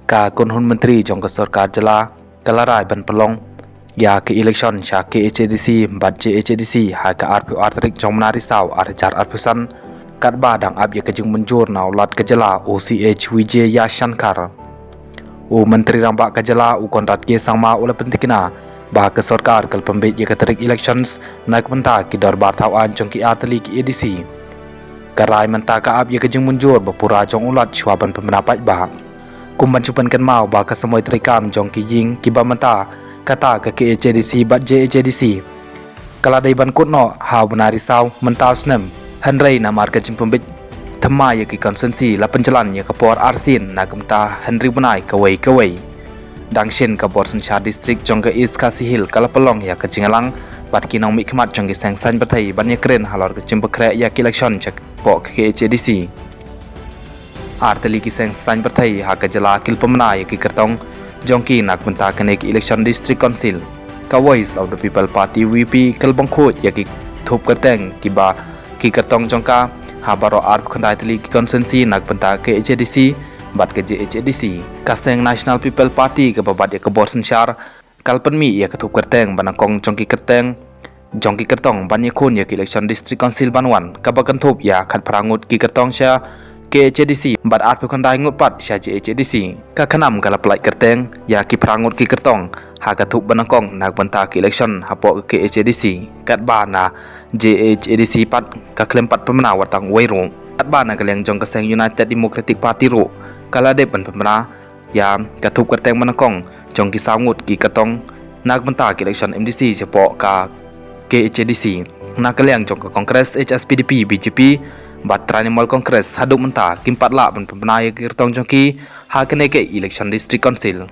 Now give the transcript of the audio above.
ka kun hun menteri jong ka sarkar jala kalarai ban pelong ya ke election sha ke HADC bat HADC ha ka RPU artrik jong menari saw arjar arpusan kat badang ab ya kejing menjur na ulat ke jala OCH Wijay ya Shankar u menteri ramba ke jala u konrat ke sangma ula pentikina ba ke sarkar kal pembet ya katrik elections nak menta ki darbar tawan jong ki atli ki ADC karai menta ka ab ya kejing menjur bapura jong ulat syuaban pemenapat ba kumban cupan kan mau ba ka semoy trikam jong ki ying ki ba menta kata ke HADC bat HADC kala dai ban kutno ha benari saw menta snem Henry na marka jing pembet thema ya ki konsensi la penjalan ya kapor arsin na kumta Henry benai kawai dangshin ka borsun sha district jong ka east ka sihil kala pelong ya ka jingalang bat ki nong mi khmat jong ki sangsan bathai ban ya kren halor ka jing bakre ya ki election chak po ke HADC arteli ki sangsan bathai ha ka jala kil pamna ya ki kartong jong ki nak menta kane ki election district council ka voice of the people party VP kalbang khot ya ki thup karteng ki ba ki kartong jong ka ha baro arp khandai teli ki konsensi nak menta ke HADC bat ke HADC kaseng national people party ke babat ya ke borsen syar kalpan mi ya ke thup karteng banakong jong ki karteng jong ki kartong ban ya khun ya ki election district council banwan ka bakan thup ya khat prangut ki kartong sya ke HADC bat arp khandai ngut pat sya HADC ka khanam kala plai karteng ya ki prangut ki kartong ha ka thup banakong nak banta ki election hapo ke HADC kat ba na HADC pat ka klem pat pemena watang wairu kat ba na kaleng jong kaseng United Democratic Party ru kala de ban pemena ya ka thup karteng banakong jong ki sangut ki katong nak banta ki election MDC hapo ka ke HADC na kaleng jong ka Kongres HSPDP BJP bat Tranimal Kongres haduk menta kimpat la ban pemena ya ki kartong jong ki ha kene ke election district council